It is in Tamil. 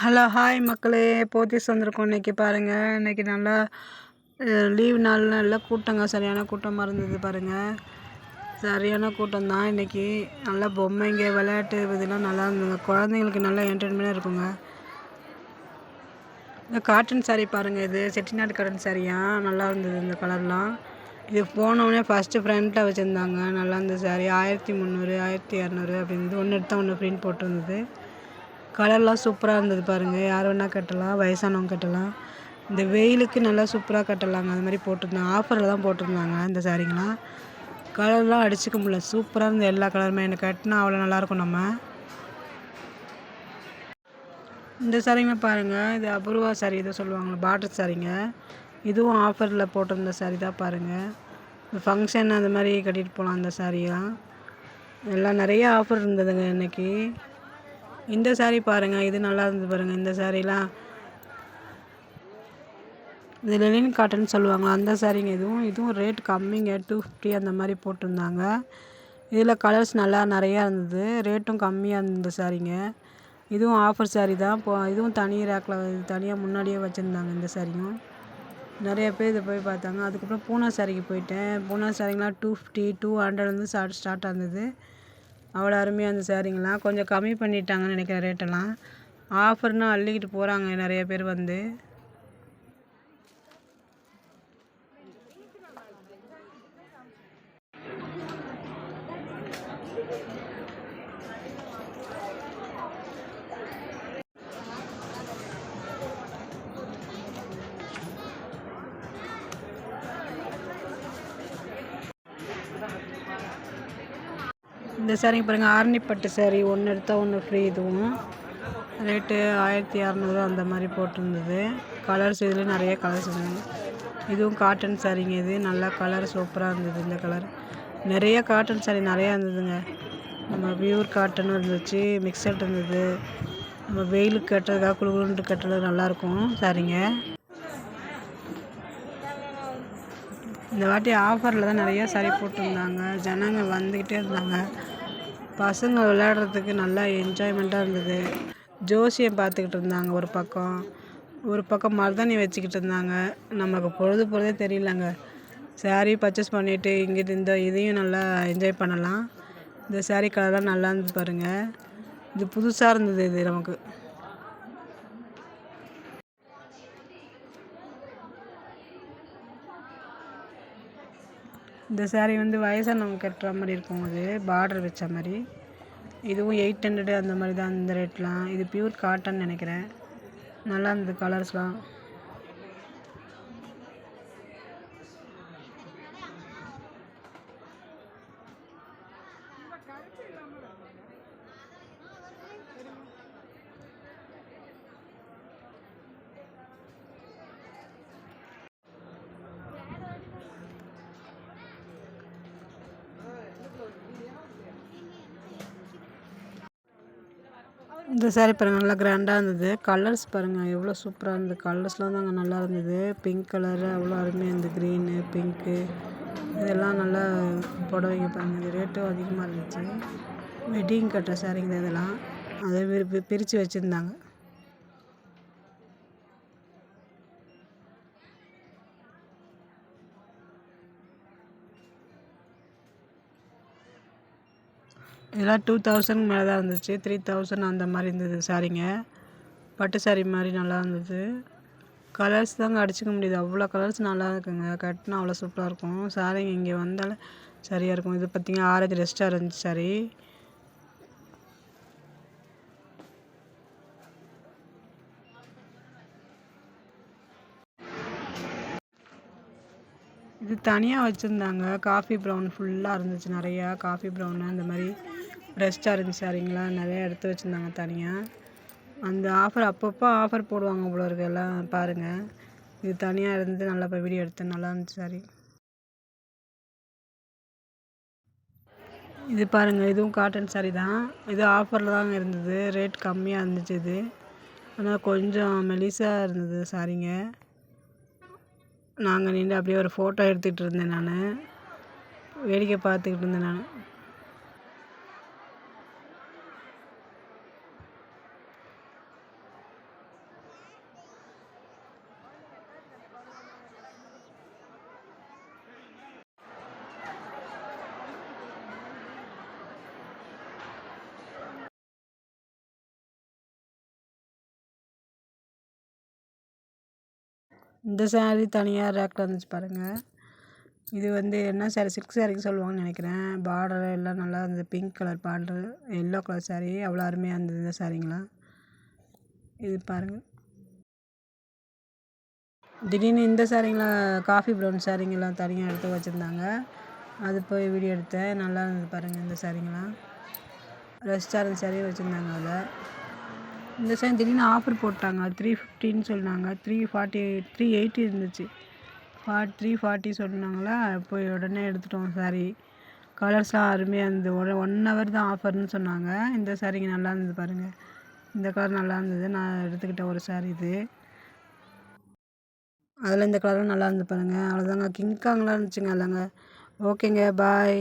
ஹலோ ஹாய் மக்களே, போத்தீஸ் வந்திருக்கோம். இன்றைக்கி பாருங்கள், இன்றைக்கி நல்லா லீவ் நாள் நல்ல கூட்டங்க, சரியான கூட்டமாக இருந்தது பாருங்கள். சரியான கூட்டம் தான் இன்றைக்கி. நல்லா பொம்மைங்க விளையாட்டு இதெல்லாம் நல்லா இருந்ததுங்க. குழந்தைங்களுக்கு நல்லா என்டர்டைன்மெண்ட்டாக இருக்குங்க. இந்த காட்டன் சாரீ பாருங்கள், இது செட்டிநாடு காட்டன் சாரியாக நல்லா இருந்தது. இந்த கலர்லாம் இது போனோடனே ஃபஸ்ட்டு ஃப்ரண்ட்டில் வச்சுருந்தாங்க. நல்லா இருந்தது சாரீ. 1300 1200 அப்படின்னு ஒன்று எடுத்தால் ஒன்று ஃப்ரீன்னு போட்டிருந்தது. கலர்லாம் சூப்பராக இருந்தது பாருங்கள். யார் வேணால் கட்டலாம், வயசானவங்க கட்டலாம். இந்த வெயிலுக்கு நல்லா சூப்பராக கட்டலாங்க. அது மாதிரி போட்டிருந்தாங்க. ஆஃபரில் தான் போட்டிருந்தாங்க இந்த சாரீங்களாம். கலர்லாம் அடிச்சுக்க முடியல, சூப்பராக இருந்தது. எல்லா கலருமே எனக்கு கட்டினா அவ்வளோ நல்லாயிருக்கும். நம்ம இந்த சாரீங்க பாருங்கள், இது அபூர்வா சாரீ எதோ சொல்லுவாங்க, பார்டர் சாரீங்க. இதுவும் ஆஃபரில் போட்டிருந்த சாரீ தான் பாருங்கள். இந்த ஃபங்க்ஷன் அந்த மாதிரி கட்டிகிட்டு போகலாம். அந்த சாரீலாம் எல்லாம் நிறைய ஆஃபர் இருந்ததுங்க இன்றைக்கி. இந்த சாரீ பாருங்கள், இது நல்லா இருந்தது பாருங்கள். இந்த சாரீலாம் இது லெனின் காட்டன் சொல்லுவாங்க, அந்த சாரீங்க. இதுவும் ரேட் கம்மிங்க, 250 அந்த மாதிரி போட்டிருந்தாங்க. இதில் கலர்ஸ் நல்லா நிறையா இருந்தது, ரேட்டும் கம்மியாக இருந்தது சாரீங்க. இதுவும் ஆஃபர் சாரீ தான். இதுவும் தனி ரேக்கில் தனியாக முன்னாடியே வச்சுருந்தாங்க. இந்த சாரியும் நிறைய பேர் இதை போய் பார்த்தாங்க. அதுக்கப்புறம் பூனா சாரிக்கு போயிட்டேன். பூனா சாரீங்களாம் 250 200 ஸ்டார்ட் ஆகுது. அவ்வளோ அருமையாக அந்த சாரீங்களாம் கொஞ்சம் கம்மி பண்ணிட்டாங்கன்னு நினைக்கிறேன். ரேட்டெல்லாம் ஆஃபர்னால் அள்ளிக்கிட்டு போகிறாங்க நிறைய பேர் வந்து. இந்த சாரீங்க பாருங்கள், ஆரணி பட்டு சாரீ. ஒன்று எடுத்தால் ஒன்று ஃப்ரீ. இதுவும் ரேட்டு 1600 அந்த மாதிரி போட்டிருந்தது. கலர்ஸ் இதில் நிறைய கலர்ஸ் இருந்தது. இதுவும் காட்டன் சாரீங்க. இது நல்லா கலர் சூப்பராக இருந்தது. இந்த கலர் நிறைய காட்டன் சாரீ நிறையா இருந்ததுங்க. நம்ம பியூர் காட்டனும் இருந்துச்சு, மிக்சட் இருந்தது. நம்ம வெயிலுக்கு கட்டுறதுக்காக குளுகுளுன்ட்டு கட்டுறது நல்லாயிருக்கும் சாரீங்க. இந்த வாட்டி ஆஃபரில் தான் நிறையா சாரீ போட்டிருந்தாங்க. ஜனங்க வந்துக்கிட்டே இருந்தாங்க. பசங்க விளையாடுறதுக்கு நல்லா என்ஜாய்மெண்ட்டாக இருந்தது. ஜோசியம் பார்த்துக்கிட்டு இருந்தாங்க ஒரு பக்கம் மருதாணி வச்சுக்கிட்டு இருந்தாங்க. நமக்கு பொழுது போகிறதே தெரியலங்க. சாரீ பர்ச்சேஸ் பண்ணிவிட்டு இங்கிட்டு இதையும் நல்லா என்ஜாய் பண்ணலாம். இந்த சாரீ கலர்லாம் நல்லா இருந்தது பாருங்கள். இது புதுசாக இருந்தது. இது நமக்கு இந்த சாரீ வந்து வயசானவங்க கட்டுற மாதிரி இருக்கும். அது பார்டர் வச்ச மாதிரி. இதுவும் 800 அந்த மாதிரி தான் இந்த ரேட்லாம். இது பியூர் காட்டன் நினைக்கிறேன். நல்லா இருந்தது கலர்ஸ்லாம். இந்த சாரீ பாருங்கள், நல்லா கிராண்டாக இருந்தது. கலர்ஸ் பாருங்கள் எவ்வளோ சூப்பராக இருந்தது. கலர்ஸ்லாம் தாங்க நல்லா இருந்தது. பிங்க் கலரு அவ்வளோ அருமையாக இருந்தது. க்ரீனு, பிங்க்கு இதெல்லாம் நல்லா புடவைங்க பாருங்கள். இது ரேட்டும் அதிகமாக இருந்துச்சு. வெட்டிங் கட்டுற சாரீங்க இதெல்லாம். அதை பிரித்து வச்சுருந்தாங்க. இதெல்லாம் 2000 மேலே தான் இருந்துச்சு. 3000 அந்த மாதிரி இருந்தது சாரீங்க. பட்டு சாரீ மாதிரி நல்லா இருந்தது. கலர்ஸ் தாங்க அடிச்சுக்க முடியுது. அவ்வளோ கலர்ஸ் நல்லா இருக்குங்க. கட்டினா அவ்வளோ சூப்பராக இருக்கும். சாரீங்க இங்கே வந்தாலே சரியாக இருக்கும். இது பார்த்திங்கன்னா ஆரஞ்சு ரெஸ்டாரண்ட் சாரீ. இது தனியாக வச்சுருந்தாங்க. காஃபி ப்ரௌன் ஃபுல்லாக இருந்துச்சு. நிறையா காஃபி ப்ரௌனு அந்த மாதிரி ரெஸ்டாரண்ட் சாரீங்களாம் நிறையா எடுத்து வச்சுருந்தாங்க தனியாக. அந்த ஆஃபர் அப்பப்போ ஆஃபர் போடுவாங்க போல இருக்கு. எல்லாம் பாருங்கள். இது தனியாக இருந்து நல்லா இப்போ வீடியோ எடுத்தேன். நல்லா இருந்துச்சு சாரீ. இது பாருங்கள், இதுவும் காட்டன் சாரீ தான். இது ஆஃபரில் தாங்க இருந்தது. ரேட் கம்மியாக இருந்துச்சு இது. ஆனால் கொஞ்சம் மெலிசாக இருந்தது சாரீங்க. நாங்கள் நின்று அப்படியே ஒரு ஃபோட்டோ எடுத்துக்கிட்டு இருந்தேன். நான் வேடிக்கை பார்த்துக்கிட்டு இருந்தேன். நான் இந்த சாரீ தனியாக ரேக்கில் இருந்துச்சு பாருங்கள். இது வந்து என்ன சாரீ, சில்க் சாரீன்னு சொல்லுவாங்கன்னு நினைக்கிறேன். பார்டர் எல்லாம் நல்லா இருந்தது. Pink colour border, yellow colour sari அவ்வளோ அருமையாக இருந்தது இந்த சாரீங்களாம். இது பாருங்கள். திடீர்னு இந்த சாரீங்களாம் காஃபி ப்ரௌன் சாரீங்கெல்லாம் தனியாக எடுத்து வச்சுருந்தாங்க. அது போய் வீடியோ எடுத்தேன். நல்லா இருந்தது பாருங்கள் இந்த சாரீங்களாம். ரெஸ்டாரண்ட் சாரீ வச்சுருந்தாங்க அதில். இந்த சாரீ திடீர்னு ஆஃபர் போட்டாங்க. 350ன்னு சொன்னாங்க. 340 380 இருந்துச்சு. 340 சொன்னாங்களா, போய் உடனே எடுத்துட்டோம் சாரீ. கலர்ஸ்லாம் அருமையாக இருந்தது. 1 ஹவர் தான் ஆஃபர்னு சொன்னாங்க. இந்த சாரீங்க நல்லா இருந்தது பாருங்கள். இந்த கலர் நல்லா இருந்தது. நான் எடுத்துக்கிட்ட ஒரு சாரீ இது. அதில் இந்த கலரும் நல்லா இருந்தது பாருங்கள். அவ்வளோதாங்க. கிங்காங்லாம் இருந்துச்சுங்க. இல்லைங்க. ஓகேங்க. பாய்.